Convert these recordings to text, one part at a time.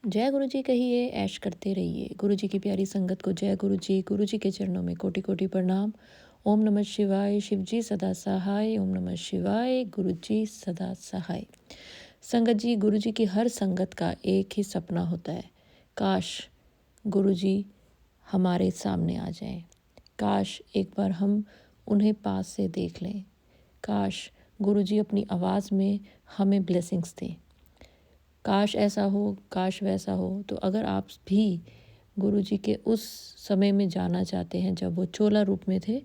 जय गुरु जी कहिए, ऐश करते रहिए। गुरु जी की प्यारी संगत को जय गुरु जी के चरणों में कोटि कोटि प्रणाम। ओम नमः शिवाय, शिव जी सदा सहाय। ओम नमः शिवाय, गुरु जी सदा सहाय। संगत जी, गुरु जी की हर संगत का एक ही सपना होता है, काश गुरु जी हमारे सामने आ जाएं, काश एक बार हम उन्हें पास से देख लें, काश गुरु जी अपनी आवाज़ में हमें ब्लेसिंग्स दें। काश ऐसा हो, काश वैसा हो। तो अगर आप भी गुरु जी के उस समय में जाना चाहते हैं जब वो चोला रूप में थे,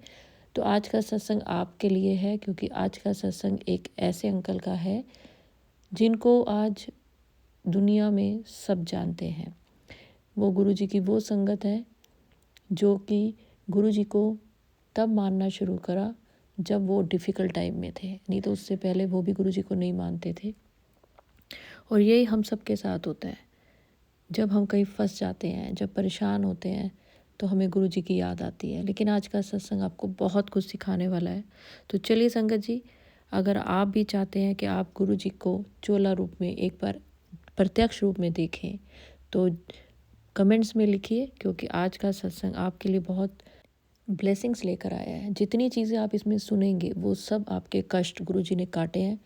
तो आज का सत्संग आपके लिए है, क्योंकि आज का सत्संग एक ऐसे अंकल का है जिनको आज दुनिया में सब जानते हैं। वो गुरु जी की वो संगत है जो कि गुरु जी को तब मानना शुरू करा जब वो डिफ़िकल्ट टाइम में थे, नहीं तो उससे पहले वो भी गुरु जी को नहीं मानते थे। और यही हम सब के साथ होता है, जब हम कहीं फंस जाते हैं, जब परेशान होते हैं, तो हमें गुरु जी की याद आती है। लेकिन आज का सत्संग आपको बहुत कुछ सिखाने वाला है। तो चलिए संगत जी, अगर आप भी चाहते हैं कि आप गुरु जी को चोला रूप में एक बार प्रत्यक्ष रूप में देखें, तो कमेंट्स में लिखिए, क्योंकि आज का सत्संग आपके लिए बहुत ब्लेसिंग्स लेकर आया है। जितनी चीज़ें आप इसमें सुनेंगे वो सब आपके कष्ट गुरु जी ने काटे हैं,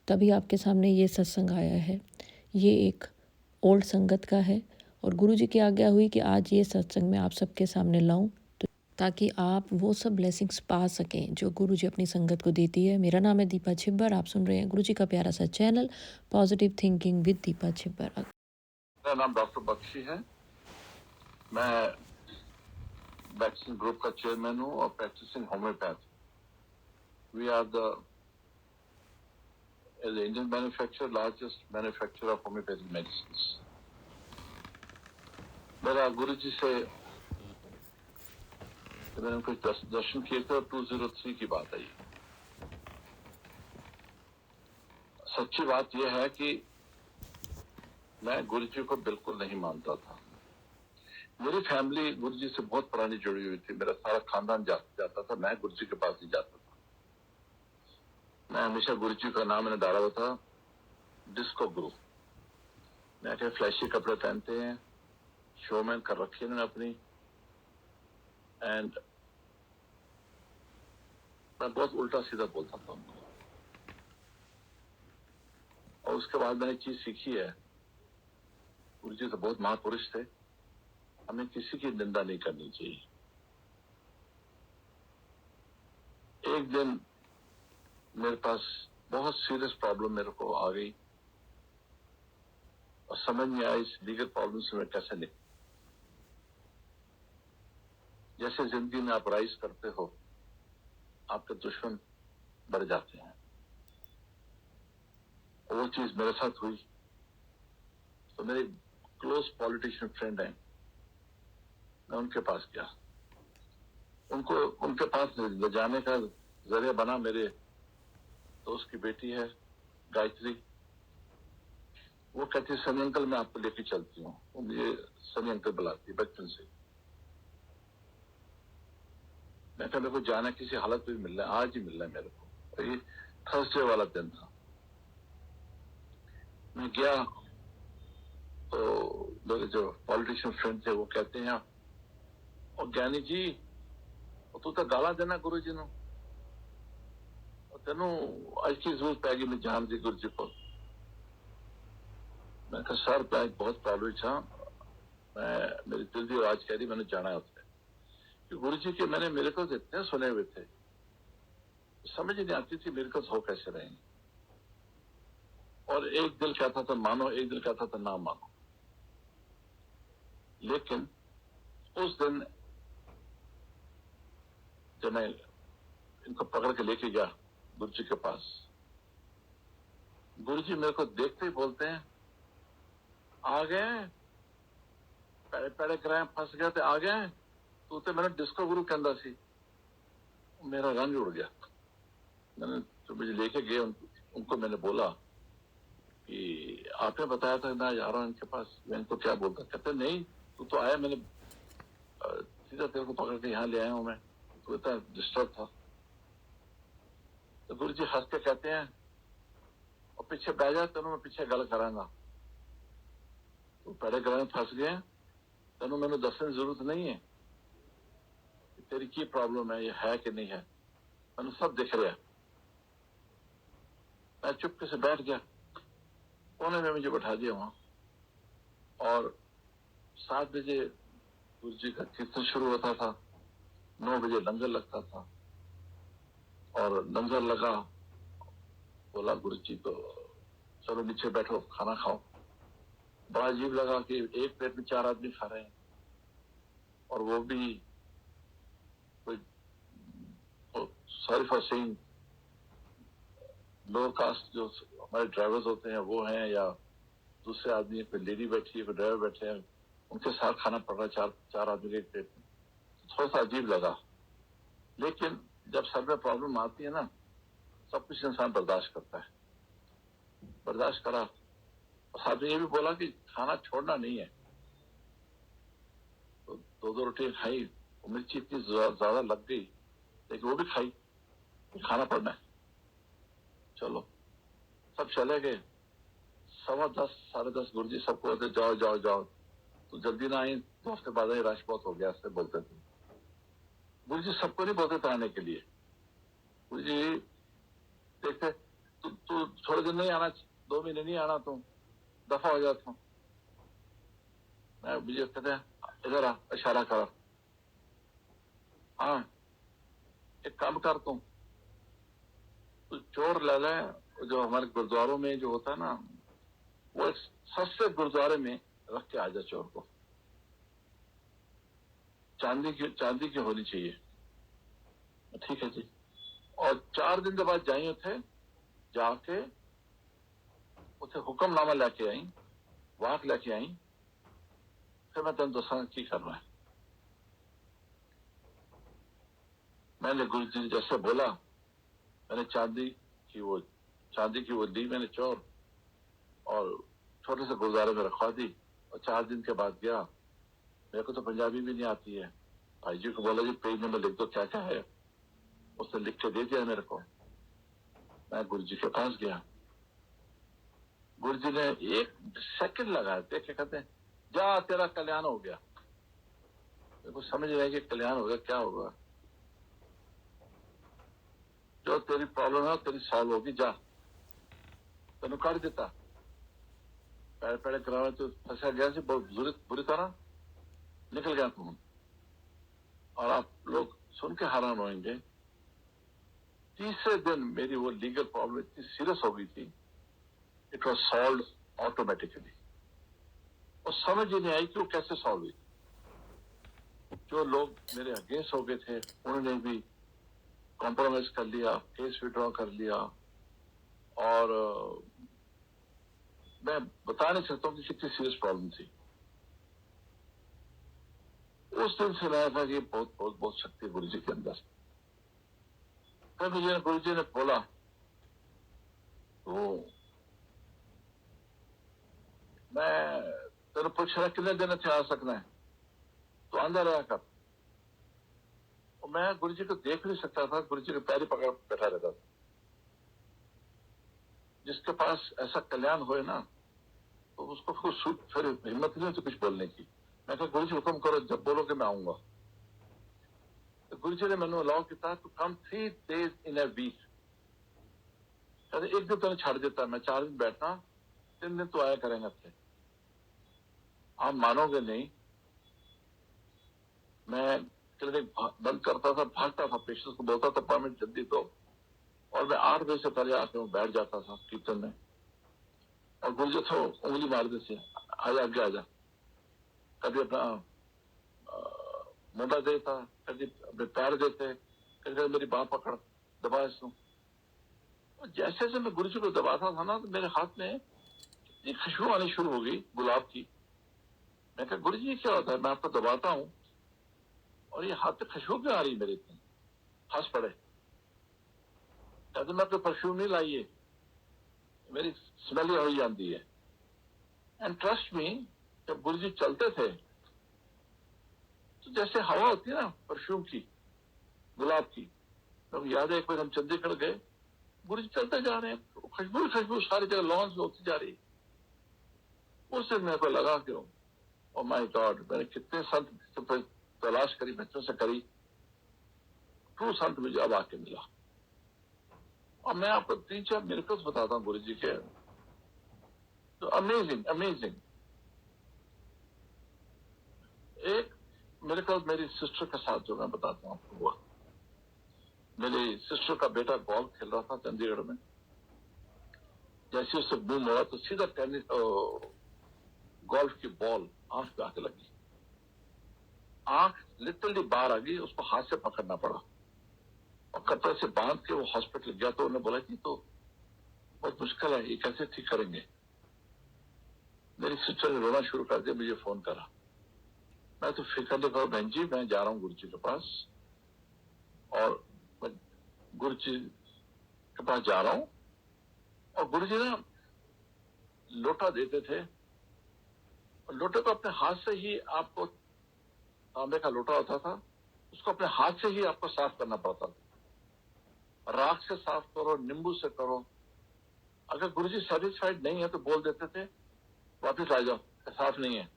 तभी आपके सामने ये सत्संग आया है। ये एक ओल्ड संगत का है और गुरु जी की आज्ञा हुई कि आज ये सत्संग मैं आप सबके सामने लाऊं, तो ताकि आप वो सब ब्लेसिंग्स पा सकें जो गुरु जी अपनी संगत को देती है। मेरा नाम है दीपा छिब्बर, आप सुन रहे हैं गुरु जी का प्यारा सा channel positive thinking with Deepa Chhibber. मेरा नाम डॉक्टर बख्शी है। मैं वैक्सीन ग्रुप का चेयरमैन हूँ और practicing homeopath. We are the Indian manufacturer, largest manufacturer of homeopathic medicine. मेरा गुरु जी से मैंने उनको दर्शन किए थे और 203 की बात आई। सच्ची बात यह है कि मैं गुरु जी को बिल्कुल नहीं मानता था। मेरी फैमिली गुरु जी से बहुत पुरानी जुड़ी हुई थी। मेरा सारा खानदान जाता था, मैं गुरु जी के पास ही जाता था। मैं हमेशा गुरु जी का नाम मैंने डाला हुआ था, डिस्को गुरु। मैं क्या फ्लैशी कपड़े पहनते हैं, शोमैन कर रखी है मैंने अपनी, एंड मैं बहुत उल्टा सीधा बोलता था उनको। और उसके बाद मैंने एक चीज सीखी है, गुरु जी तो बहुत महापुरुष थे, हमें किसी की निंदा नहीं करनी चाहिए। एक दिन मेरे पास बहुत सीरियस प्रॉब्लम मेरे को आ गई और समझ में आया इस लीगल प्रॉब्लम से मैं कैसे निकलूं। जैसे जिंदगी में आप राइज करते हो, आपके दुश्मन बढ़ जाते हैं। और वो चीज मेरे साथ हुई। तो मेरे क्लोज पॉलिटिशियन फ्रेंड हैं, मैं उनके पास गया। उनको उनके पास ले जाने का जरिया बना मेरे दोस्त की बेटी है गायत्री। वो कहती है सनी अंकल मैं आपको लेके चलती हूँ। वो मुझे सनी अंकल बुलाती है बचपन से। मैं कहा मेरे को जाना किसी हालत में मिलना है, आज ही मिलना है मेरे को। और ये थर्सडे वाला दिन था। मैं गया तो मेरे जो पॉलिटिशियन फ्रेंड थे वो कहते हैं, और ज्ञानी जी तू तो गाला देना गुरु जी नो, तेनू आज की जरूरत पैगी मैं जान दी गुरु जी को। मैं कहा सर मैं बहुत प्रॉब्लम था, मैं मेरी दिल की आवाज कह रही मैंने जाना है उत्थे। गुरु जी के मैंने मिरेकल्स इतने सुने हुए थे, समझ नहीं आती थी मिरेकल्स हो कैसे रहे। और एक दिल कहता था मानो, एक दिल कहता था ना मानो। लेकिन उस दिन जब मैं इनको पकड़ के लेके गया गुरु जी के पास, गुरु जी मेरे को देखते ही बोलते हैं आ गए, पैड़े पैड़े कराए फंस गए थे, आ गए तू तो मैंने डिस्को गुरु के अंदर सी। मेरा रंग उड़ गया। मैंने जो मुझे लेके गए उनको मैंने बोला कि आपने बताया था मैं जा रहा हूँ इनके पास, मैं इनको क्या बोलता। कहते नहीं तू तो आया, मैंने सीधा तेरे को पकड़ के यहाँ ले आया हूँ मैं, तू इतना डिस्टर्ब था। तो गुरु जी हंस के कहते हैं और पीछे बैठ जा, तेनों मैं पीछे गल करांगा। तू पैड़े ग्रह फस गया, तेन मैंने दसने की जरूरत नहीं है कि तेरी की प्रॉब्लम है, ये है कि नहीं है, मैंने सब दिख रहा। मैं चुपके से बैठ गया, कोने में मुझे बैठा दिया वहां, और 7 बजे गुरु जी का कीर्तन शुरू होता था, 9 बजे लंगर लगता था, और लंगर लगा, बोला गुरु जी को चलो नीचे बैठो खाना खाओ। बड़ा अजीब लगा कि एक प्लेट में 4 आदमी खा रहे हैं, और वो भी कोई, sorry for saying, lower caste जो हमारे ड्राइवर्स होते हैं वो हैं, या दूसरे आदमी, कोई लेडी बैठी है, कोई ड्राइवर बैठे हैं, उनके साथ खाना पड़ रहा है 4 आदमी के एक प्लेट में। थोड़ा सा अजीब लगा, लेकिन जब सर में प्रॉब्लम आती है ना, सब कुछ इंसान बर्दाश्त करता है। बर्दाश्त करा, और साथ में ये भी बोला कि खाना छोड़ना नहीं है। तो 2 रोटी खाई, मिर्ची इतनी ज्यादा लग गई, लेकिन वो भी खाई, खाना पड़ना है। चलो सब चले गए। 10:15 10:30 गुरु जी सबको बोलते जाओ जाओ जाओ, तो जल्दी ना आई, 2 हफ्ते बाद ही रश बहुत हो गया, ऐसे बोलते थे गुरु जी। सबको नहीं बोलते थे आने के लिए। गुरु जी देखते, तू थोड़े दिन नहीं आना, 2 महीने नहीं आना, तुम दफा हो जाता। मैं मुझे कहते इधर आ, इशारा करा, हाँ एक काम कर, तू चोर ले ले, जो हमारे गुरुद्वारों में जो होता है ना, वो एक सस्ते गुरुद्वारे में रख के आ जा चोर को, चांदी की होनी चाहिए। ठीक है जी। और 4 दिन के बाद जाइए थे, जाके उसे हुक्मनामा लेके आई, वाक लेके आई, फिर मैं तेन दसा की करना है। मैंने गुरु जी ने जैसे बोला, मैंने चांदी की वो दी मैंने चोर, और छोटे से गुरुद्वारे में रखवा दी, और 4 दिन के बाद गया। मेरे को तो पंजाबी भी नहीं आती है, भाई जी को बोला जी पेज नंबर लिख दो क्या क्या है, उसने लिख के दे दिया मेरे को। मैं गुरु जी के पास गया, गुरु जी ने 1 सेकंड लगाया, देखे कहते हैं जा तेरा कल्याण हो गया। मेरे को समझ नहीं आया कि कल्याण हो गया क्या होगा। जो तेरी प्रॉब्लम है तेरी सॉल्व होगी, जा तेन कर देता। पैर पैरे करावे तो फंसा गया से बहुत बुरी तरह निकल गया तुम। और आप लोग सुन के हैरान होंगे, तीसरे दिन मेरी वो लीगल प्रॉब्लम इतनी सीरियस हो गई थी, इट वॉज सॉल्व ऑटोमेटिकली। और समझ ही नहीं आई कि वो कैसे सॉल्व हुई। जो लोग मेरे अगेंस्ट हो गए थे उन्होंने भी कॉम्प्रोमाइज कर लिया, केस विड्रॉ कर लिया, और मैं बता नहीं सकता हूँ कि कितनी सीरियस प्रॉब्लम थी। उस दिन से लगा था कि बहुत बहुत बहुत शक्ति गुरु जी के अंदर। फिर मुझे गुरु जी ने बोला, तो मैं तेरे पूछ रहा कितने दिन थे आ सकना है, तो अंदर आया कर। और मैं गुरु जी को देख नहीं सकता था, गुरु जी के पैर पकड़ बैठा रहता था। जिसके पास ऐसा कल्याण होए ना, तो उसको फिर हिम्मत नहीं होती कुछ बोलने की। मैं कहा गुरु जी हुक्म करो, जब बोलोगे मैं आऊंगा। तो गुरु जी ने मैंने अलाउ किया to come 3 days in a week. कहते एक दिन तो छाड़ देता, मैं 4 दिन बैठना, 3 दिन तो आया करेंगे थे। आप मानोगे नहीं, मैं क्लिनिक बंद करता था, भागता था, पेशेंट को बोलता था अपॉइंटमेंट जल्दी दो, और मैं 8 बजे से पहले आके बैठ जाता था कीर्तन में। और गुरु जी तो उंगली मार देते, आजा आगे आजा। कभी अपना मुंडा देता, कभी अपने पैर देते, कभी मेरी बाह पकड़ दबा इसको। जैसे जैसे मैं गुरु जी को दबाता था ना, तो मेरे हाथ में इतनी खुशबू आनी शुरू हो गई गुलाब की। मैं कहा गुरु जी क्या होता है, मैं आपको दबाता हूँ और ये हाथ पे खुशबू क्यों आ रही मेरे इतनी। हंस पड़े, कहते मैं कोई परफ्यूम नहीं लाई है, मेरी स्मेल ही हो जाती है। एंड ट्रस्ट मी, जब गुरु जी चलते थे तो जैसे हवा होती है ना परफ्यूम की, गुलाब की। तो याद है एक बार हम चंडीगढ़ गए, गुरु जी चलते जा रहे हैं, खुशबू खुशबू सारी जगह लॉन्च में होती जा रही। उस दिन मेरे को लगा कि ओ माय गॉड, मैंने कितने संत पे तलाश करी, बच्चों से करी, ट्रू संत मुझे अब आके मिला। और मैं आपको 3-4 मिरेकल्स बताता हूँ गुरु जी के, तो अमेजिंग अमेजिंग। एक मिरेकल मेरी सिस्टर के साथ जो मैं बताता हूँ आपको हुआ। मेरी सिस्टर का बेटा गोल्फ खेल रहा था चंडीगढ़ में, जैसे उससे बूम हुआ तो सीधा टेनिस गोल्फ की बॉल आंख पे आके लगी, आंख लिटरली बाहर आ गई, उसको हाथ से पकड़ना पड़ा और कपड़े से बांध के वो हॉस्पिटल गया। तो उन्होंने बोला कि तो बहुत मुश्किल है, ये कैसे ठीक करेंगे। मेरी सिस्टर ने रोना शुरू कर दिया, मुझे फोन करा। मैं तो फिक्र नहीं करो बहन जी, मैं जा रहा हूँ गुरु जी के पास, और मैं गुरु जी के पास जा रहा हूँ। और गुरु जी ना लोटा देते थे, और लोटे को अपने हाथ से ही, आपको तांबे का लोटा होता था, उसको अपने हाथ से ही आपको साफ करना पड़ता था। राख से साफ करो, नींबू से करो। अगर गुरुजी सेटिस्फाइड नहीं है तो बोल देते थे वापस आ जाओ, साफ नहीं है।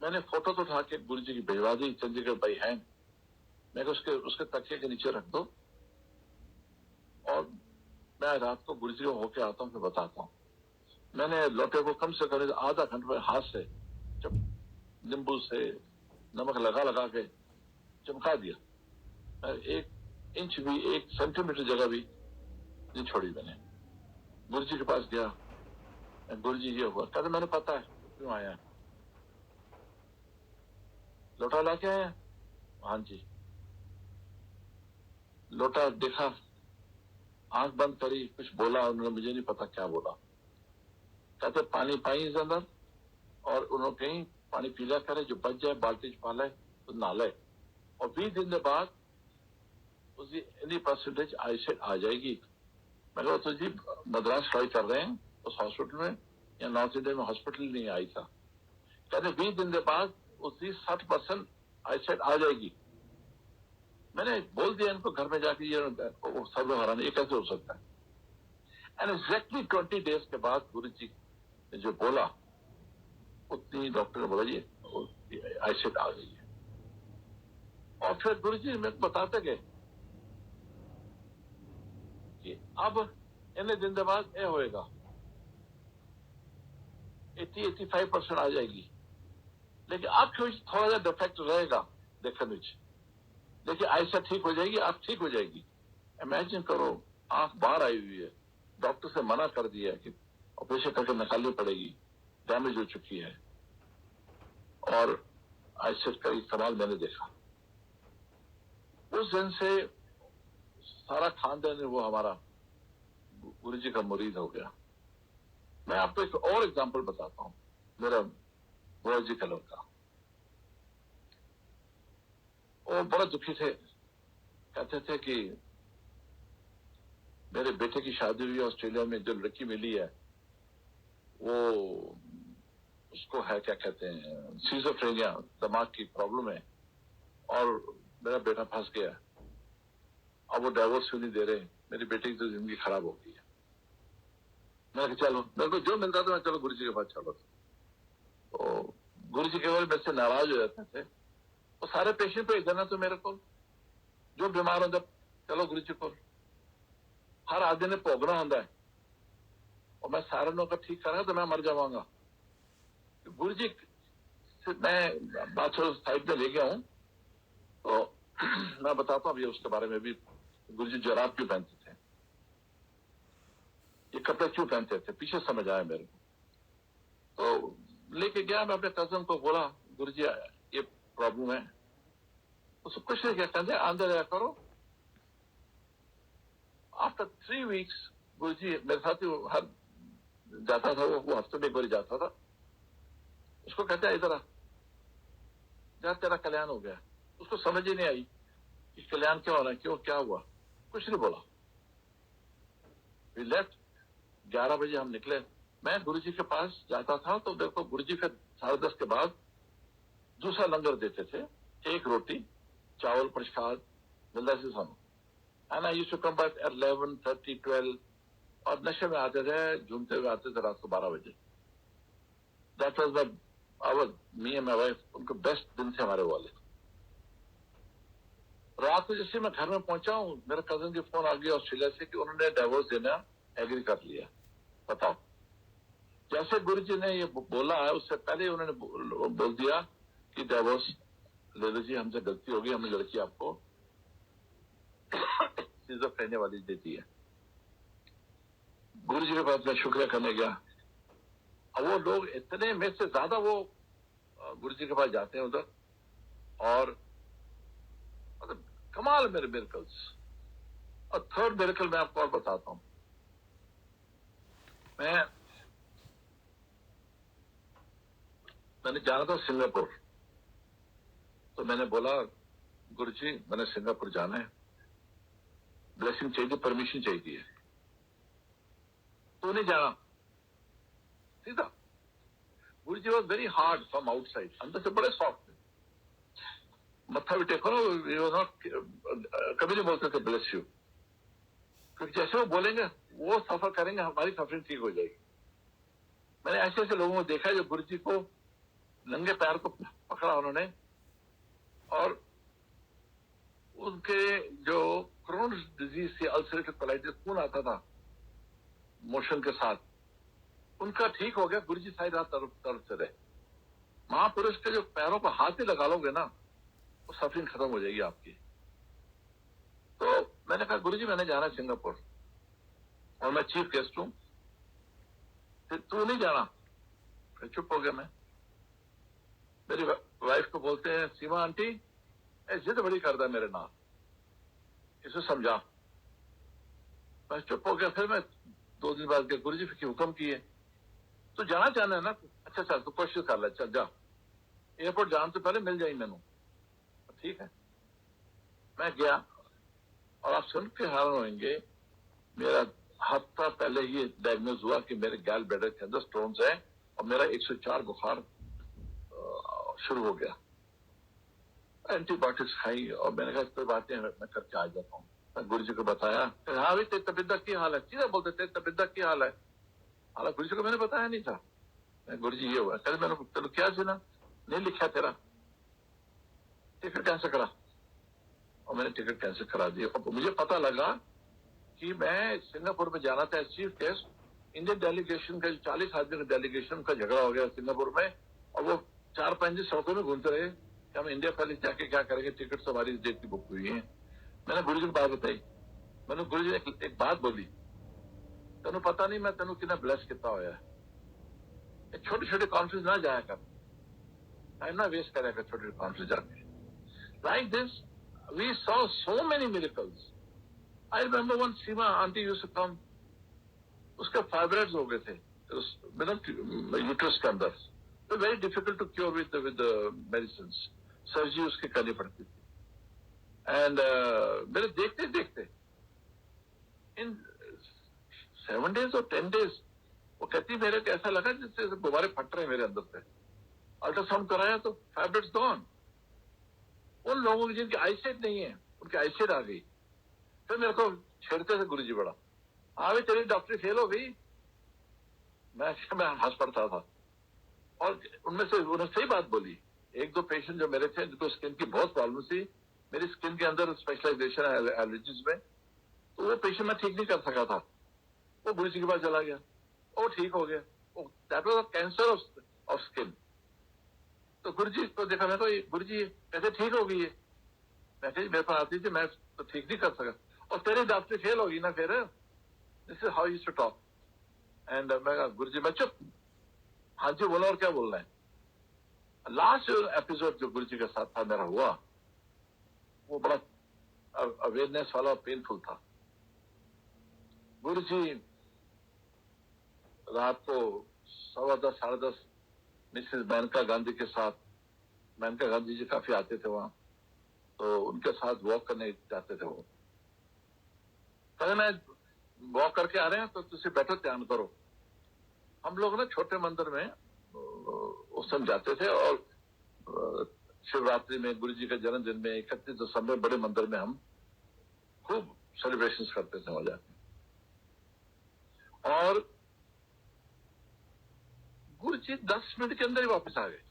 मैंने फोटो तो उठा के गुरुजी की भिजवा दी, चंडीगढ़ भाई है, मैं उसके उसके तकिए के नीचे रख दो, और मैं रात को गुरुजी को होके आता हूँ, फिर बताता हूँ। मैंने लोटे को कम से कम आधा घंटे में हाथ से जब नींबू से नमक लगा लगा के चमका दिया, 1 इंच भी, 1 सेंटीमीटर जगह भी नहीं छोड़ी मैंने। गुरुजी के पास गया, गुरुजी ये हुआ, कहते मैंने पता है क्यों आया है, लोटा लाके आया। हाँ जी। लोटा देखा, आंख बंद करी, कुछ बोला उन्होंने, मुझे नहीं पता क्या बोला। कहते पानी पाई अंदर, और उन्होंने कहीं पानी पीला करे, जो बच जाए बाल्टी च पाले तो नाले, और 20 दिन के बाद उसकी एनी परसेंटेज आईसेट आ जाएगी। मैं कहा तो जी मद्रास ट्राई कर रहे हैं उस हॉस्पिटल में, या नॉर्थ इंडिया में हॉस्पिटल नहीं आई था। कहते 20 दिन के बाद उसकी 60% आईसेट आ जाएगी। मैंने बोल दिया इनको घर में जाके, ये सब लोग हैरान, ये कैसे हो सकता है। एंड एग्जैक्टली 20 डेज के बाद गुरु जी ने जो बोला, उतनी डॉक्टर ने बोला जी आईसेट आ गई है। और फिर गुरु जी मेरे को बताते गए कि अब इतने दिन के बाद ये होएगा, 80-85% आ जाएगी, लेकिन आप थोड़ा सा डिफेक्ट रहेगा देखने में, लेकिन आईसेट ठीक हो जाएगी, आप ठीक हो जाएगी। इमेजिन करो, आंख बाहर आई हुई है, डॉक्टर से मना कर दिया कि ऑपरेशन करके निकालनी पड़ेगी, डैमेज हो चुकी है, और आईसेट का इस्तेमाल मैंने देखा। उस दिन से सारा खानदान वो हमारा गुरु जी का मुरीद हो गया। मैं आपको एक और एग्जांपल बताता हूँ। मेरा बुआ जी का लड़का, वो बड़ा दुखी थे, कहते थे कि मेरे बेटे की शादी हुई ऑस्ट्रेलिया में, जो लड़की मिली है वो, उसको है क्या कहते हैं सीजोफ्रेनिया, दिमाग की प्रॉब्लम है, और मेरा बेटा फंस गया, अब वो डाइवोर्स क्यों नहीं दे रहे, मेरी बेटे की तो जिंदगी खराब हो गई है। मैं चलो, मेरे को जो मिलता था मैं चलो गुरु जी के पास चलो। तो गुरु जी केवल मेरे से नाराज हो जाते थे, वो सारे पेशेंट भेज देना तो मेरे को, जो बीमार होता चलो गुरु जी को, हर आदमी ने भोगना होता है, और मैं सारे लोगों का ठीक करा तो मैं मर जाऊंगा। गुरु जी से मैं बात साइड में ले गया हूँ, तो मैं बताता हूँ अभी उसके बारे में भी। गुरु जी जराब क्यों पहनते थे, ये कपड़े क्यों पहनते थे, पीछे समझ आया मेरे को। तो लेके गया, मैं अपने कजन को बोला गुरु जी ये प्रॉब्लम है, उसको कुछ नहीं कहते थे, अंदर आया करो। आफ्टर 3 वीक्स गुरु जी मेरे साथ ही हर जाता था, वो हफ्ते में एक बार जाता था। उसको कहते इधर आ जा, तेरा कल्याण हो गया। उसको समझ ही नहीं आई कि कल्याण क्या होना है, क्यों क्या हुआ, कुछ नहीं बोला। वी लेफ्ट, 11 बजे हम निकले। मैं गुरु जी के पास जाता था तो देखो गुरु जी फिर 10:30 के बाद दूसरा लंगर देते थे, 1 रोटी चावल प्रसाद मिलता से सामू, and I used to come back at 11:30, 12, और नशे में आते थे, झूमते हुए आते थे रात को 12 बजे। That was our me and my wife, उनके बेस्ट दिन थे हमारे वाले। रात को जैसे मैं घर में पहुंचा हूँ, मेरे कजन की फोन आ गया ऑस्ट्रेलिया से कि उन्होंने डिवोर्स देना एग्री कर लिया। बताओ, जैसे गुरु जी ने ये बोला है उससे पहले उन्होंने बोल दिया कि डिवोर्स ले लीजिए, हमसे गलती होगी, हमने लड़की आपको सिजोफ्रेनिया वाली देती है। गुरु जी के पास मैं शुक्रिया करने गया। अब वो लोग इतने में से ज्यादा वो गुरु जी के पास जाते हैं उधर, और मतलब कमाल मेरे मिरेकल्स। और थर्ड मिरेकल मैं आपको और बताता हूं। मैंने जाना था सिंगापुर, तो मैंने बोला गुरु जी मैंने सिंगापुर जाना है, ब्लेसिंग चाहिए, परमिशन चाहिए। तो नहीं जाना सीधा। Guru ji was very hard from outside, अंदर से बड़े सॉफ्ट थे, मत्था भी टेको ना, कभी नहीं बोलते थे ब्लेस यू, क्योंकि जैसे वो बोलेंगे वो सफर करेंगे, हमारी सफरिंग ठीक हो जाएगी। मैंने ऐसे ऐसे लोगों को देखा जो गुरु जी को नंगे पैर को पकड़ा उन्होंने, और उनके जो क्रोन्स डिजीज से अल्सरेटिव कोलाइटिस, खून आता था मोशन के साथ, उनका ठीक हो गया। गुरु जी सारी रात तरफ से रहे। महापुरुष के जो पैरों पर हाथ ही लगा लोगे ना, वो सफरिंग खत्म हो जाएगी आपकी। तो मैंने कहा गुरु जी मैंने जाना सिंगापुर और मैं चीफ गेस्ट हूं, फिर तू नहीं जाना। फिर चुप हो गया मैं। मेरी वाइफ को बोलते हैं सीमा आंटी जिद बड़ी करता है मेरे नाम, इसे समझा। मैं चुप हो गया। फिर मैं 2 दिन बाद गया, गुरु जी फिर हुक्म किए, तो जाना चाहना है ना, अच्छा चल तू कोशिश कर ले, चल जा, एयरपोर्ट जाने से पहले मिल जाए मैनू। ठीक है, मैं गया, और आप सुन के हैरान होंगे, मेरा हफ्ता पहले ही डायग्नोज हुआ कि मेरे गैल ब्लैडर के अंदर स्टोन्स है, और मेरा 104 बुखार शुरू हो गया। एंटीबायोटिक्स खाई, और मैंने कहा कोई बात नहीं, मैं करके आ जाता हूँ। मैं गुरु जी को बताया, हाँ भाई तेरी तबियत की हाल है, सीधा बोलते तेरी तबियत की हाल है। हालांकि गुरु जी को मैंने बताया नहीं था। गुरु जी ये हुआ, कल मैंने तेरे क्या सुना, नहीं लिखा तेरा, टिकट कैंसिल करा। और मैंने टिकट कैंसिल करा दिया। और मुझे पता लगा कि मैं सिंगापुर में जाना था चीफ गेस्ट, इंडियन डेलीगेशन का 40 आदमी का डेलीगेशन का झगड़ा हो गया सिंगापुर में, और वो 4-5 दिन सड़कों में घूमते रहे कि हम इंडिया पहले जाके क्या करेंगे, टिकट तो हमारी डेट की बुक हुई है। मैंने गुरु जी को बात बताई। मैंने गुरु जी ने एक बात बोली, तेन पता नहीं मैं तेन कि ब्लेस किया होया, छोटे छोटे कॉन्फ्रेंस ना जाया कर, टाइम ना वेस्ट करा कर छोटे कॉन्फ्रेंस जाके। Like this we saw so many miracles. I remember one Seema aunty used to come, उसके फाइब्रॉइड्स हो गए थे यूट्रस के अंदर, तो very difficult to cure with medicine, surgery उसकी करनी पड़ती थी। एंड मेरे देखते देखते इन 7 days और 10 days वो कहती मेरे को ऐसा लगा जैसे गुब्बारे फट रहे मेरे अंदर से। अल्ट्रासाउंड कराया तो फाइब्रॉइड्स गॉन। उन लोगों की जिनकी आईसाइट नहीं है उनकी आईसाइट आ गई। फिर मेरे को छेड़ते थे गुरु जी बड़ा, हाँ भाई तेरी डॉक्टरी फेल हो गई। मैं हंस पड़ता था, और उनमें से उन्होंने सही बात बोली। 1-2 पेशेंट जो मेरे थे जिनको स्किन की बहुत प्रॉब्लम थी, मेरी स्किन के अंदर स्पेशलाइजेशन है एलर्जीज में, तो वो पेशेंट मैं ठीक नहीं कर सका था, वो गुरु जी के पास चला गया, वो ठीक हो गया। That was a cancer of skin. तो गुरु जी को देखा, मैं तो गुरु जी कैसे ठीक हो गई है। मैं कही मेरे पास आती थी, मैं तो ठीक नहीं कर सका, और तेरी डॉक्टरी फेल होगी ना, फिर this is how you to talk. And मैं गुरु जी मैं चुप, हाँ जी बोला और क्या बोलना है। लास्ट एपिसोड जो गुरु जी के साथ था मेरा हुआ, वो बड़ा अवेयरनेस वाला और पेनफुल था। गुरु जी रात को 10:15 10:30 मिसेस मेनका गांधी के साथ, मेनका गांधी जी काफी आते थे वहां, तो उनके साथ वॉक करने जाते थे। वो कहते मैं वॉक करके आ रहे हैं तो तुझे बैठो ध्यान करो। हम लोग ना छोटे मंदिर में उस समय जाते थे, और शिवरात्रि में, गुरु जी के जन्मदिन में, 31 दिसंबर बड़े मंदिर में हम खूब सेलिब्रेशन करते थे वहां जाके। और गुरु जी 10 मिनट के अंदर ही वापस आ गए।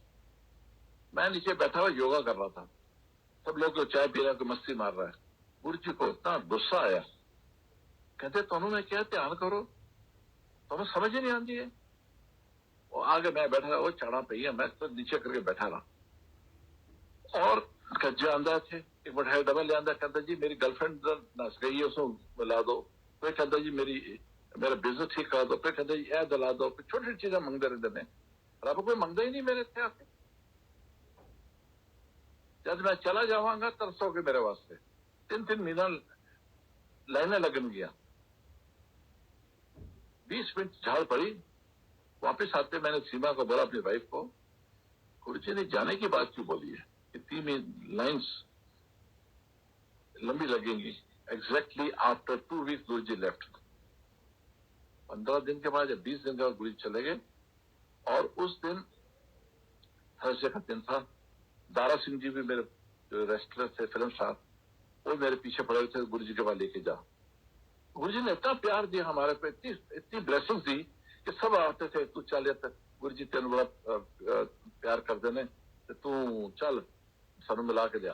मैं नीचे बैठा हुआ योगा कर रहा था, सब लोग चाय पी रहा है, मस्ती मार रहा है। गुरु जी को इतना गुस्सा आया, कहते तुम्हें मैं क्या ध्यान करो, तुम्हें समझ ही नहीं आती है। वो आगे मैं बैठा रहा, वो चढ़ा पे है, मैं तो नीचे करके बैठा रहा। और कज्जा आंदा थे, एक बढ़ाया डबल आंदा, कहता जी मेरी गर्लफ्रेंड नस गई है, उसको मिला दो। फिर कहता जी मेरा बिजनेस ठीक करा दो। फिर कहता जी ए दिला दो। फिर छोटी छोटी चीजें मंगते रहते ने, रब कोई मंगता ही नहीं मेरे थे आके। जब मैं चला जावांगा तरसोगे मेरे वास्ते। 3 महीना लाइनें लगन गया, 20 मिनट झाड़ पड़ी। वापस आते मैंने सीमा को बोला, अपनी वाइफ को, गुरु जी ने जाने की बात क्यों बोली है, इतनी में लाइन्स लंबी लगेंगी। एग्जैक्टली आफ्टर 2 वीक गुरु जी लेफ्ट। 15 दिन के बाद या 20 दिन के बाद गुरु जी चले गए। और उस दिन थर्सडे का दिन था। दारा सिंह जी भी मेरे जो रेस्टलर थे, फिल्म स्टार, वो मेरे पीछे पड़े हुए थे, गुरु जी के पास लेके जा। गुरु जी ने इतना प्यार दिया हमारे पे, इतनी ब्लेसिंग दी कि सब आते थे, तू चल, गुरु जी तेन बड़ा प्यार कर देने, तू चल सानू मिला के लिया।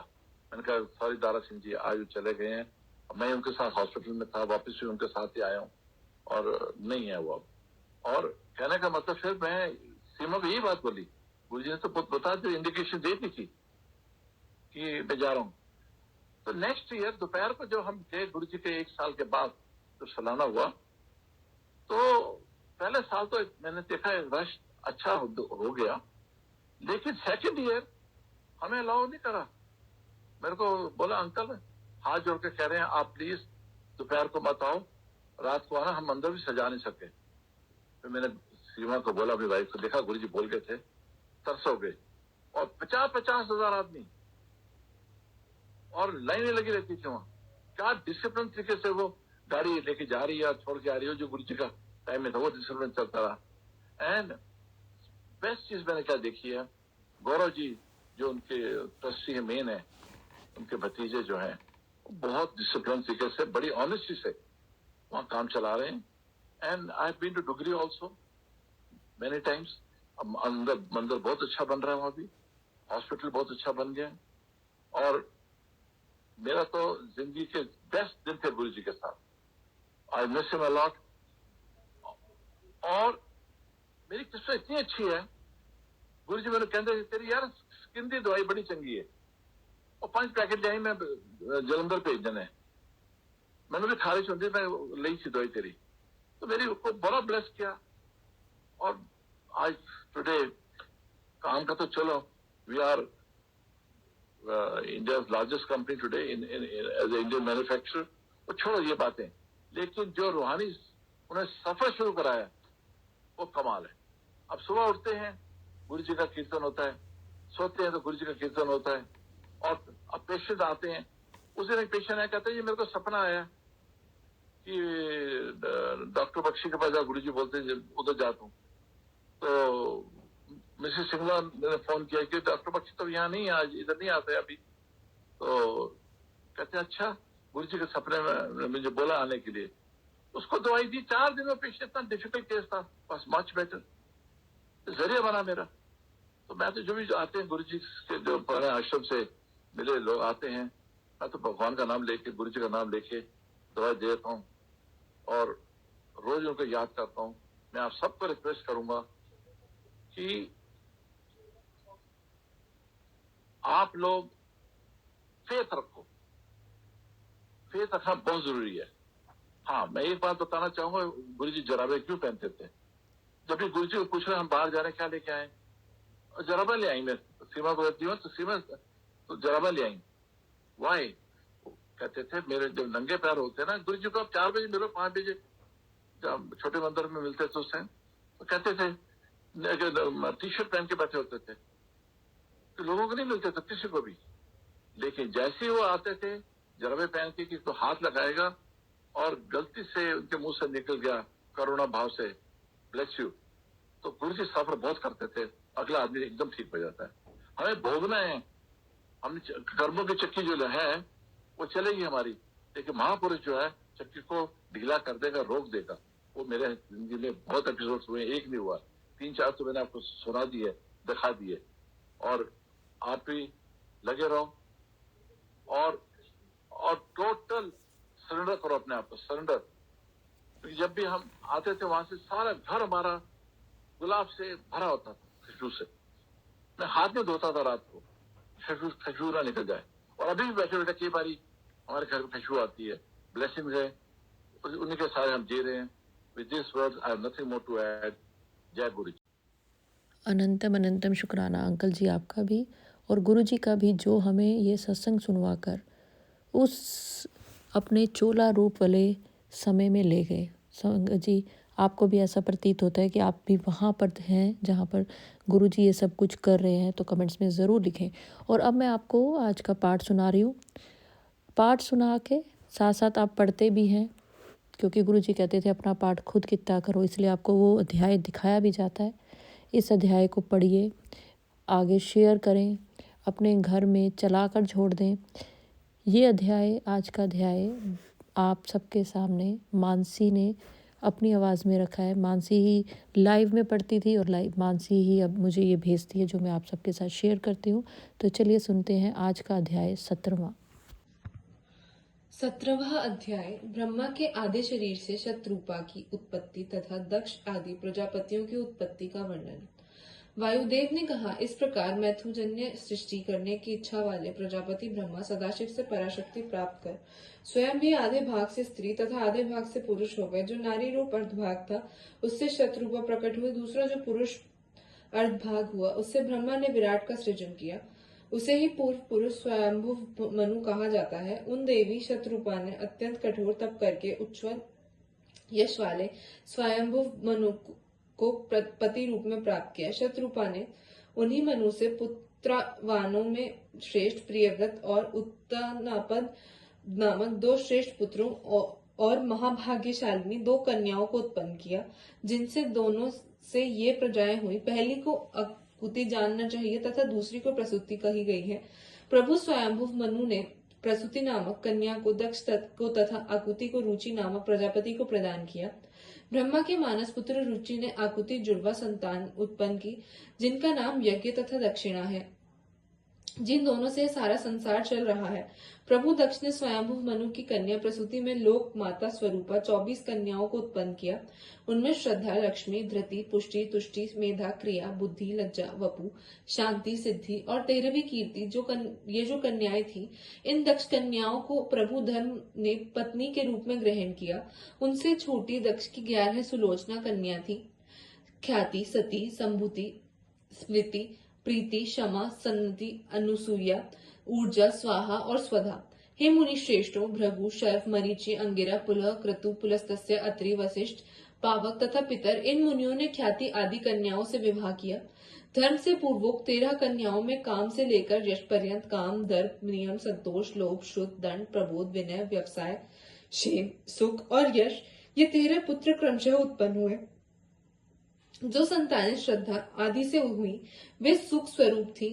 मैंने कहा सॉरी दारा सिंह जी, आज चले गए हैं। मैं उनके साथ हॉस्पिटल में था, वापस भी उनके साथ ही आया हूँ और नहीं है वो अब। और कहने का मतलब, फिर मैं सीमा को यही बात बोली, गुरु जी ने तो बता दी, इंडिकेशन दे दी थी कि मैं जा रहा हूँ। तो नेक्स्ट ईयर दोपहर को जो हम गए गुरु जी के 1 साल के बाद तो सालाना हुआ, तो पहले साल तो मैंने देखा रश अच्छा हो गया, लेकिन सेकंड ईयर हमें अलाउ नहीं करा। मेरे को बोला अंकल हाथ जोड़ के कह रहे हैं आप प्लीज दोपहर को मत आओ, रात को आना, हम अंदर भी सजा नहीं सके। फिर मैंने सीमा को बोला, अपनी वाइफ को, देखा गुरु जी बोल गए थे, तरस हो गए। और 50-50 हजार आदमी और लाइनें लगी रहती थी वहां। क्या डिसिप्लिन तरीके से वो गाड़ी लेके जा रही है, छोड़ के आ रही है, जो गुरु जी का टाइम में था वो डिसिप्लिन चलता रहा। एंड बेस्ट चीज मैंने क्या देखी है, गौरव जी जो उनके ट्रस्टी है, मेन है, उनके भतीजे जो हैं, बहुत डिसिप्लिन तरीके से, बड़ी ऑनेस्टी से वहां काम चला रहे हैं। And I have been to Dugri also many times. अंदर मंदिर बहुत अच्छा बन रहा है, वहां भी हॉस्पिटल बहुत अच्छा बन गया। और मेरा तो जिंदगी के बेस्ट दिन थे गुरु जी के साथ। I miss him a lot. और मेरी किस्मत इतनी अच्छी है, गुरु जी मैंने कहते तेरी यार स्किन की दवाई बड़ी चंगी है, और 5 पैकेट ले मैं जलंधर भेज देने, मैंने भी खारिश होती, मैं ली थी दवाई तेरी, तो मेरी को बड़ा ब्लेस किया। और आज टुडे काम का तो चलो, we are India largest company today in as a Indian manufacturer. वो छोड़ो ये बातें, लेकिन जो रूहानी उन्हें सफर शुरू कराया वो कमाल है। अब सुबह उठते हैं गुरु जी का कीर्तन होता है, सोते हैं तो गुरु जी का कीर्तन होता है। और अब पेशेंट आते हैं, उस दिन एक पेशेंट आया, कहते हैं ये मेरे को सपना आया कि डॉक्टर बख्शी के पास जा, गुरु जी बोलते हैं उधर जाता हूँ। तो मिसेस सिंगला ने फोन किया कि डॉक्टर बख्शी तो यहाँ नहीं है, आज इधर नहीं आते अभी। तो कहते अच्छा, गुरु जी के सपने में मुझे बोला आने के लिए, उसको दवाई दी। 4 दिन में पेशेंट, इतना डिफिकल्ट केस था, बस मच बेटर, जरिया बना मेरा। तो मैं तो जो भी आते हैं गुरु जी के जो पुराने आश्रम से मिले लोग आते हैं, मैं तो भगवान का नाम लेके, गुरु जी का नाम लेके दवाई देता हूँ और रोज उनको याद करता हूँ। मैं आप सबको रिक्वेस्ट करूंगा कि आप लोग फेथ रखो, फेथ रखना बहुत जरूरी है। हाँ, मैं एक बात बताना चाहूंगा, गुरु जी जराबे क्यों पहनते थे? जब भी गुरु जी को पूछ रहे हम बाहर जा रहे हैं, क्या लेके आए? जराबा ले आई। मैं सीमा को देती हूँ तो सीमा तो जराबा ले आई। वाई? कहते थे मेरे जब नंगे पैर होते ना, गुरु जी को आप 4 बजे मिलो, 5 बजे जब छोटे मंदिर में मिलते थे उस टाइम, तो कहते थे टी शर्ट पहन के बैठे होते थे, तो लोगों को नहीं मिलते थे किसी को भी। लेकिन जैसे ही वो आते थे जराबे पहन के, कि तो हाथ लगाएगा और गलती से उनके मुंह से निकल गया करुणा भाव से ब्लेस यू, तो गुरु जी सफर बहुत करते थे, अगला आदमी एकदम ठीक हो जाता है। हमें भोगना है, हम कर्मों की चक्की जो है वो चलेगी हमारी, लेकिन महापुरुष जो है चक्की को ढीला कर देगा, रोक देगा। वो मेरे जिंदगी में बहुत एपिसोड हुए, एक नहीं हुआ, 3-4 तो मैंने आपको सुना दिए, दिखा दिए, और आप भी लगे रहो और टोटल सरेंडर करो अपने आप को, सरेंडर। क्योंकि जब भी हम आते थे वहां से सारा घर हमारा गुलाब से भरा होता था, खुशबू से। मैं हाथ में धोता था रात को, खुशबू ना निकल जाए। और अभी भी बैठे बैठे कई बारी हमारे घर में खुशबू आती है। ब्लेसिंग है, उन्हीं के सारे हम जी रहे हैं। With this words I have nothing more to add. जय गुरु जी। अनंतम अनंतम शुक्राना अंकल जी आपका भी और गुरु जी का भी, जो हमें ये सत्संग सुनवा कर उस अपने चोला रूप वाले समय में ले गए। संगत जी, आपको भी ऐसा प्रतीत होता है कि आप भी वहाँ पर हैं जहाँ पर गुरु जी ये सब कुछ कर रहे हैं? तो कमेंट्स में ज़रूर लिखें। और अब मैं आपको आज का पाठ सुना रही हूँ। पाठ सुना के साथ साथ आप पढ़ते भी हैं, क्योंकि गुरु जी कहते थे अपना पाठ खुद कितना करो, इसलिए आपको वो अध्याय दिखाया भी जाता है। इस अध्याय को पढ़िए, आगे शेयर करें, अपने घर में चला कर छोड़ दें। ये अध्याय, आज का अध्याय आप सबके सामने मानसी ने अपनी आवाज़ में रखा है। मानसी ही लाइव में पढ़ती थी और लाइव मानसी ही अब मुझे ये भेजती है, जो मैं आप सबके साथ शेयर करती हूँ। तो चलिए सुनते हैं आज का अध्याय 17वां। 17वां अध्याय ब्रह्मा के आदि शरीर से शतरूपा की उत्पत्ति तथा दक्ष आदि प्रजापतियों की उत्पत्ति का वर्णन। वायुदेव ने कहा, इस प्रकार मैथुनजन्य सृष्टि करने की इच्छा वाले प्रजापति ब्रह्मा सदाशिव से पराशक्ति प्राप्त कर स्वयं भी आधे भाग से स्त्री तथा आधे भाग से पुरुष हो गए। जो नारी रूप अर्धभाग था उससे शतरूपा प्रकट हुए। दूसरा जो पुरुष अर्धभाग हुआ उससे ब्रह्मा ने विराट का सृजन किया। उसे ही पूर्व पुरुष स्वयंभुव मनु कहा जाता है। उन देवी शतरूपा ने अत्यंत कठोर तप करके उज्ज्वल यश वाले स्वयंभुव मनु को पति रूप में प्राप्त किया। शतरूपा ने उन्हीं मनु से पुत्रवानों में श्रेष्ठ प्रियव्रत और उत्तानापद नामक 2 श्रेष्ठ पुत्रों और महाभाग्यशालिनी 2 कन्याओं को उत्पन्न किया, जिनसे दोनों से ये प्रजाएं हुई। पहली को अकुति जानना चाहिए तथा दूसरी को प्रसूति कही गई है। प्रभु स्वयंभुव मनु ने प्रसूति नामक कन्या को दक्ष को तथा आकुति को रुचि नामक प्रजापति को प्रदान किया। ब्रह्मा के मानस पुत्र रुचि ने आकुति जुड़वा संतान उत्पन्न की, जिनका नाम यज्ञ तथा दक्षिणा है, जिन दोनों से सारा संसार चल रहा है। प्रभु दक्ष ने स्वयंभुव मनु की कन्या प्रसूति में लोक माता स्वरूपा 24 कन्याओं को उत्पन्न किया। उनमें श्रद्धा, लक्ष्मी, धृति, पुष्टि, तुष्टि, मेधा, क्रिया, बुद्धि, लज्जा, वपु, शांति, सिद्धि और 13वीं कीर्ति ये जो कन्याएं थी, इन दक्ष कन्याओं को प्रभु धर्म ने पत्नी के रूप में ग्रहण किया। उनसे छोटी दक्ष की 11 सुलोचना कन्या थी। ख्याति, सती, संभूति, स्मृति, प्रीति, क्षमा, सन्नति, अनुसूया, ऊर्जा, स्वाहा और स्वधा। हे मुनि श्रेष्ठों, भृगु, शर्फ, मरीचि, अंगिरा, पुलह, क्रतु, पुलस्तस्य, अत्रि, वशिष्ठ, पावक तथा पितर, इन मुनियों ने ख्याति आदि कन्याओं से विवाह किया। धर्म से पूर्वोक्त 13 कन्याओं में काम से लेकर यश पर्यंत काम, दर्प, नियम, संतोष, लोभ, शुद्ध, दंड, प्रबोध, विनय, व्यवसाय, क्षेम, सुख और यश, ये 13 पुत्र क्रमशः उत्पन्न हुए। जो संतानें श्रद्धा आदि से हुई वे सुख स्वरूप थी।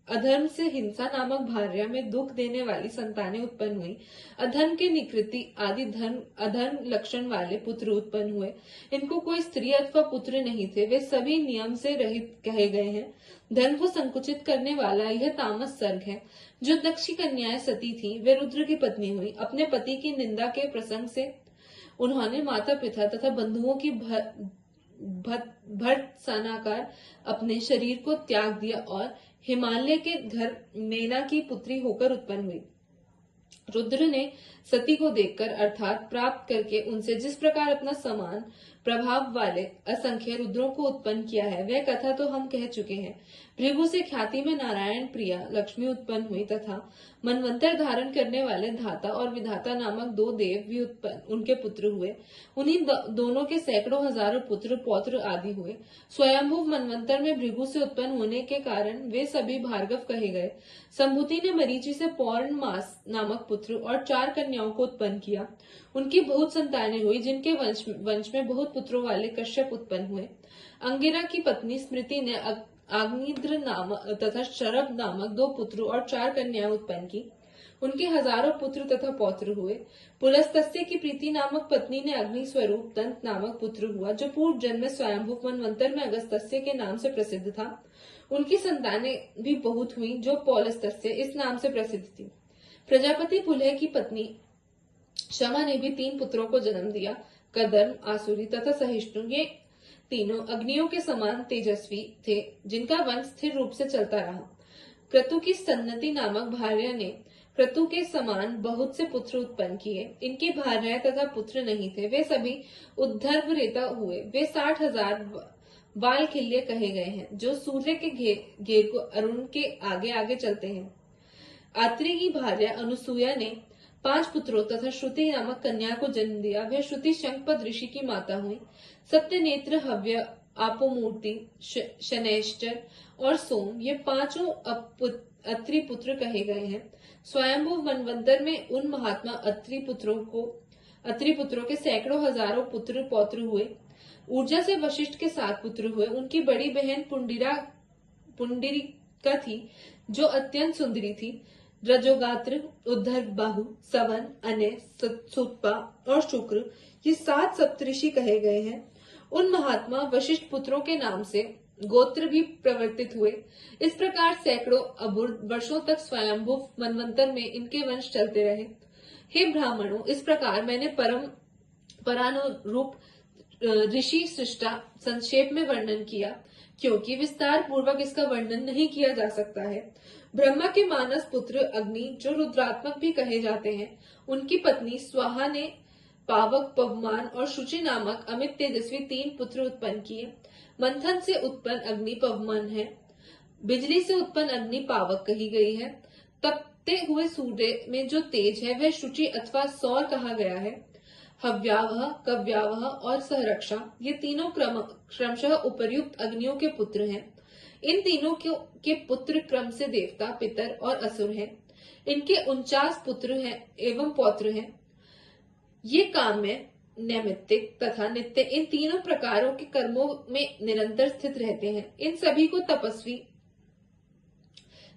अधर्म से हिंसा नामक भार्या में दुख देने वाली संतानें उत्पन्न हुई। अधर्म के निकृति आदि अधर्म लक्षण वाले पुत्र उत्पन्न हुए। इनको कोई स्त्री अथवा पुत्र नहीं थे, वे सभी नियम से रहित कहे गए हैं। धर्म को संकुचित करने वाला यह तामस सर्ग है। जो दक्ष की कन्याएं सती थी, वे रुद्र की पत्नी हुई। अपने पति की निंदा के प्रसंग से उन्होंने माता पिता तथा बंधुओं की भर्त्सनाकार अपने शरीर को त्याग दिया और हिमालय के घर मेना की पुत्री होकर उत्पन्न हुई। रुद्र ने सती को देखकर अर्थात प्राप्त करके उनसे जिस प्रकार अपना समान प्रभाव वाले असंख्य रुद्रों को उत्पन्न किया है, वह कथा तो हम कह चुके हैं। भृगु से ख्याति में नारायण प्रिया लक्ष्मी उत्पन्न हुई तथा मनवंतर धारण करने वाले धाता और विधाता नामक 2 देव भी उनके पुत्र हुए। उन्हीं दोनों के सैकड़ों हजारों पुत्र पौत्र आदि हुए। स्वयंभुव मनवंतर में भृगु से उत्पन्न होने के कारण वे सभी भार्गव कहे गए। संभूति ने मरीचि से पौर्ण मास नामक पुत्र और 4 कन्याओं को उत्पन्न किया। उनकी बहुत संतानें हुई, जिनके वंश में बहुत पुत्रों वाले कश्यप उत्पन्न हुए। अंगिरा की पत्नी स्मृति ने अग्निद्र नामक तथा शरभ नामक 2 पुत्रों और 4 कन्याएं उत्पन्न की। उनके हजारों पुत्र तथा पौत्र हुए। पुलस्त्य की प्रीति नामक पत्नी ने अग्नि स्वरूप दंत नामक पुत्र हुआ, जो पूर्व जन्म में स्वयंभू मनवंतर में अगस्त्य के नाम से प्रसिद्ध था। उनकी संतानें भी बहुत हुई, जो पौलस्त्य इस नाम से प्रसिद्ध थी। प्रजापति पुलह की पत्नी क्षमा ने भी 3 पुत्रों को जन्म दिया, कदर्म, आसुरी तथा सहिष्णु। ये तीनों अग्नियों के समान तेजस्वी थे, जिनका वंश स्थिर रूप से चलता रहा। क्रतु की सन्नति नामक भार्या ने क्रतु के समान बहुत से पुत्र उत्पन्न किए। इनकी भार्याएं तथा पुत्र नहीं थे, वे सभी उद्धर्वरेता हुए। वे 60,000 बाल खिल्य कहे गए हैं, जो सूर्य के घेर को अरुण के आगे आगे चलते हैं। आत्री की भार्या अनुसूया ने 5 पुत्रों तथा श्रुति नामक कन्या को जन्म दिया। वह श्रुति शंखपद ऋषि की माता हुई। सत्यनेत्र, हव्य, आपोमूर्ति, शनैश्चर और सोम, ये 5 अत्रि पुत्र कहे गए हैं। स्वयंभू मनवंतर में उन महात्मा अत्रि पुत्रों के सैकड़ों हजारों पुत्र पौत्र हुए। ऊर्जा से वशिष्ठ के 7 पुत्र हुए। उनकी बड़ी बहन पुंडरीका थी, जो अत्यंत सुंदरी थी। रजोगात्र, उद्धर बाहु, सवन, अनय, सुतपा और शुक्र, ये 7 सप्तऋषि कहे गए हैं। उन महात्मा वशिष्ठ पुत्रों के नाम से गोत्र भी प्रवर्तित हुए। इस प्रकार सैकड़ों अबुर्ध वर्षों तक स्वयंभू मनवंतर में इनके वंश चलते रहे। हे ब्राह्मणों, इस प्रकार मैंने परानुरूप ऋषि सृष्टा संक्षेप में वर्णन किया, क्योंकि विस्तार पूर्वक इसका वर्णन नहीं किया जा सकता है। ब्रह्मा के मानस पुत्र अग्नि, जो रुद्रात्मक भी कहे जाते हैं, उनकी पत्नी स्वाहा ने पावक, पवमान और शुचि नामक अमित तेजस्वी 3 पुत्र उत्पन्न किए। मंथन से उत्पन्न अग्नि पवमान है। बिजली से उत्पन्न अग्नि पावक कही गई है। तपते हुए सूर्य में जो तेज है, वह शुचि अथवा सौर कहा गया है। हव्यावह, कव्यावह और सहरक्षा, ये तीनों क्रमशः उपर्युक्त अग्नियों के पुत्र हैं। इन तीनों के पुत्र क्रम से देवता, पितर और असुर हैं। इनके 49 पुत्र हैं एवं पौत्र हैं। ये काम्य, नैमित्तिक तथा नित्य, इन तीनों प्रकारों के कर्मों में निरंतर स्थित रहते हैं। इन सभी को तपस्वी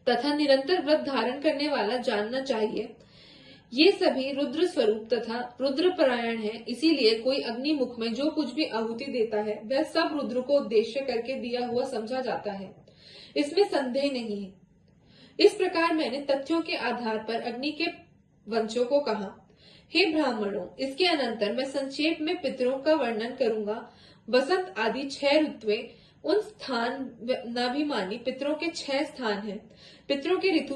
तथा निरंतर व्रत धारण करने वाला जानना चाहिए। ये सभी रुद्र स्वरूप तथा रुद्र परायण है। इसीलिए कोई अग्नि मुख में जो कुछ भी आहुति देता है, वह सब रुद्र को उद्देश्य करके दिया हुआ समझा जाता है, इसमें संदेह नहीं है। इस प्रकार मैंने तथ्यों के आधार पर अग्नि के वंशों को कहा। हे ब्राह्मणों, इसके अनंतर मैं संक्षेप में पितरों का वर्णन करूंगा। वसंत आदि 6 ऋतुएं, उन स्थान नाभिमानी पितरों के 6 स्थान हैं। पितरों को ऋतु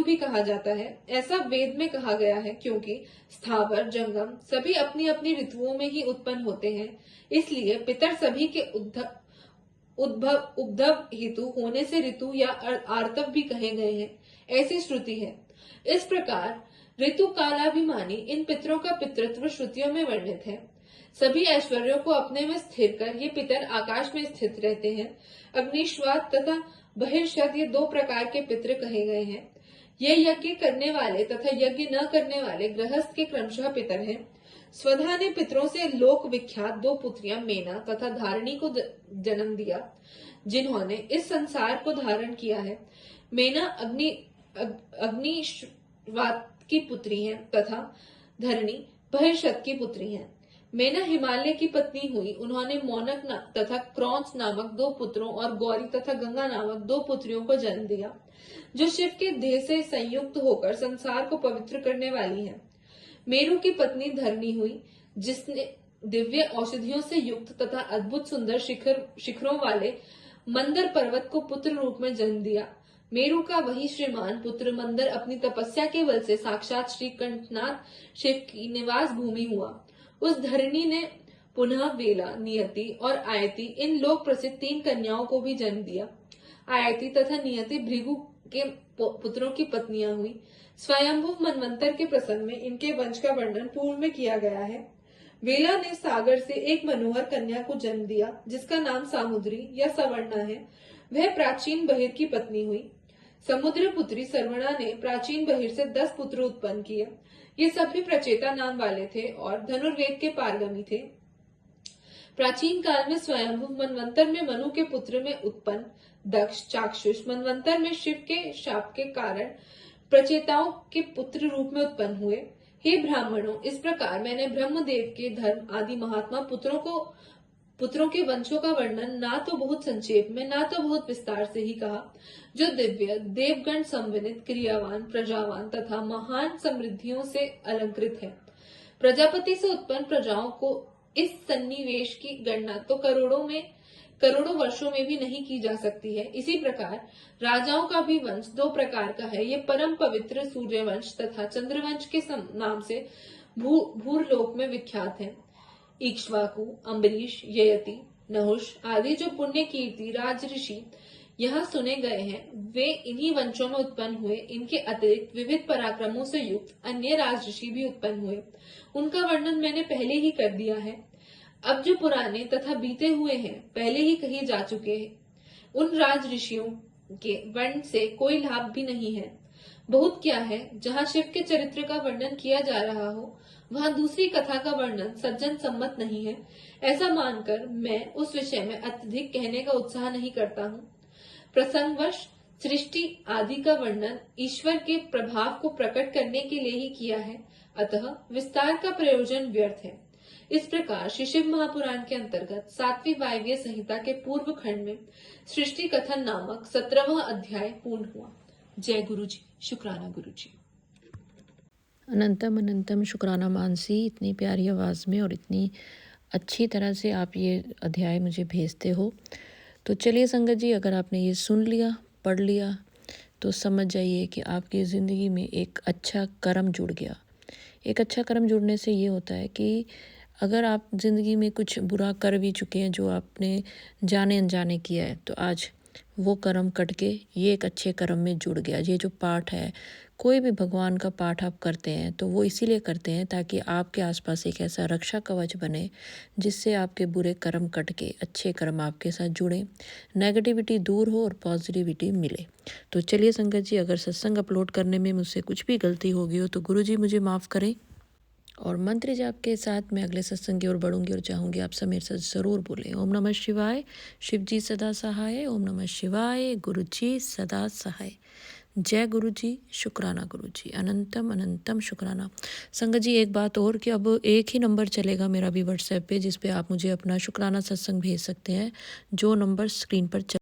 भी कहा जाता है। ऐसा वेद में कहा गया है, क्योंकि स्थावर, जंगम सभी अपनी अपनी ऋतुओं में ही उत्पन्न होते हैं। इसलिए पितर सभी के उद्भव हेतु होने से ऋतु या आर्तव भी कहे गए हैं, ऐसी श्रुति है। इस प्रकार ऋतु कालाभिमानी इन पितरों का पितृत्व श्रुतियों में वर्णित है। सभी ऐश्वर्यों को अपने में स्थिर कर ये पितर आकाश में स्थित रहते हैं। अग्निश्वात तथा बहिर्शत, ये 2 प्रकार के पितर कहे गए हैं। ये यज्ञ करने वाले तथा यज्ञ न करने वाले गृहस्थ के क्रमशः पितर हैं। स्वधा ने पितरों से लोक विख्यात 2 पुत्रियां मेना तथा धारणी को जन्म दिया, जिन्होंने इस संसार को धारण किया है। मेना अग्निश्वात की पुत्री है तथा धरणी बहिर्शत की पुत्री है। मेना हिमालय की पत्नी हुई। उन्होंने मौनक तथा क्रौंच नामक 2 पुत्रों और गौरी तथा गंगा नामक 2 पुत्रियों को जन्म दिया, जो शिव के देह से संयुक्त होकर संसार को पवित्र करने वाली है। मेरु की पत्नी धरणी हुई, जिसने दिव्य औषधियों से युक्त तथा अद्भुत सुंदर शिखरों वाले मंदर पर्वत को पुत्र रूप में जन्म दिया। मेरु का वही श्रीमान पुत्र मंदर अपनी तपस्या के बल से साक्षात श्री कंठनाथ शिव की निवास भूमि हुआ। उस धरणी ने पुनः वेला, नियति और आयति, इन लोक प्रसिद्ध 3 कन्याओं को भी जन्म दिया। आयति तथा नियति भृगु के पुत्रों की पत्नियां हुई। स्वयंभू मनवंतर के प्रसंग में इनके वंश का वर्णन पूर्व में किया गया है। वेला ने सागर से एक मनोहर कन्या को जन्म दिया, जिसका नाम सामुद्री या सवर्णा है। वह प्राचीन बहिर की पत्नी हुई। समुद्र पुत्री सर्वणा ने प्राचीन बहिर से 10 पुत्र उत्पन्न किए। ये सभी प्रचेता नाम वाले थे और धनुर्वेद के पारगमी थे। प्राचीन काल में स्वयंभू मनवंतर में मनु के पुत्र में उत्पन्न दक्ष, चाक्षुष मनवंतर में शिव के शाप के कारण प्रचेताओं के पुत्र रूप में उत्पन्न हुए। हे ब्राह्मणों, इस प्रकार मैंने ब्रह्मदेव के धर्म आदि महात्मा पुत्रों के वंशों का वर्णन ना तो बहुत संक्षेप में ना तो बहुत विस्तार से ही कहा, जो दिव्य देवगण संविनित क्रियावान प्रजावान तथा महान समृद्धियों से अलंकृत है। प्रजापति से उत्पन्न प्रजाओं को इस सन्निवेश की गणना तो करोड़ों वर्षों में भी नहीं की जा सकती है। इसी प्रकार राजाओं का भी वंश दो प्रकार का है। ये परम पवित्र सूर्यवंश तथा चंद्रवंश के नाम से भूरलोक में विख्यात है। इक्ष्वाकु, अम्बरीश, ययति, नहुष आदि जो पुण्य कीर्ति राजऋषि यहाँ सुने गए हैं, वे इन्हीं वंशों में उत्पन्न हुए। इनके अतिरिक्त विविध पराक्रमों से युक्त अन्य राजऋषि भी उत्पन्न हुए। उनका वर्णन मैंने पहले ही कर दिया है। अब जो पुराने तथा बीते हुए हैं, पहले ही कहे जा चुके हैं। उन राजऋषियों के वर्ण से कोई लाभ भी नहीं है। बहुत क्या है, जहाँ शिव के चरित्र का वर्णन किया जा रहा हो, वहाँ दूसरी कथा का वर्णन सज्जन सम्मत नहीं है। ऐसा मानकर मैं उस विषय में अत्यधिक कहने का उत्साह नहीं करता हूँ। प्रसंगवश सृष्टि आदि का वर्णन ईश्वर के प्रभाव को प्रकट करने के लिए ही किया है, अतः विस्तार का प्रयोजन व्यर्थ है। इस प्रकार श्री शिव महापुराण के अंतर्गत 7वीं वायव्य संहिता के पूर्व खंड में सृष्टि कथन नामक 17वां अध्याय पूर्ण हुआ। जय गुरु जी, शुक्राना गुरु जी। अनंतम अनंतम शुक्राना मानसी, इतनी प्यारी आवाज़ में और इतनी अच्छी तरह से आप ये अध्याय मुझे भेजते हो। तो चलिए संगत जी, अगर आपने ये सुन लिया, पढ़ लिया, तो समझ जाइए कि आपकी ज़िंदगी में एक अच्छा कर्म जुड़ गया। एक अच्छा कर्म जुड़ने से ये होता है कि अगर आप ज़िंदगी में कुछ बुरा कर भी चुके हैं, जो आपने जाने अनजाने किया है, तो आज वो कर्म कट के ये एक अच्छे कर्म में जुड़ गया। ये जो पाठ है, कोई भी भगवान का पाठ आप करते हैं तो वो इसीलिए करते हैं ताकि आपके आसपास एक ऐसा रक्षा कवच बने जिससे आपके बुरे कर्म कट के अच्छे कर्म आपके साथ जुड़े, नेगेटिविटी दूर हो और पॉजिटिविटी मिले। तो चलिए संगत जी, अगर सत्संग अपलोड करने में मुझसे कुछ भी गलती हो गई हो तो गुरु जी मुझे माफ़ करें। और मंत्र जाप के साथ मैं अगले सत्संग की ओर बढ़ूंगी और चाहूँगी आप सब मेरे साथ ज़रूर बोलें, ओम नमः शिवाय, शिव जी सदा सहाय। ओम नमः शिवाय, गुरु जी सदा सहाय। जय गुरु जी, शुक्राना गुरु जी, अनंतम अनंतम शुक्राना। संगत जी, एक बात और कि अब एक ही नंबर चलेगा मेरा भी व्हाट्सएप पे, जिस पे आप मुझे अपना शुक्राना सत्संग भेज सकते हैं, जो नंबर स्क्रीन पर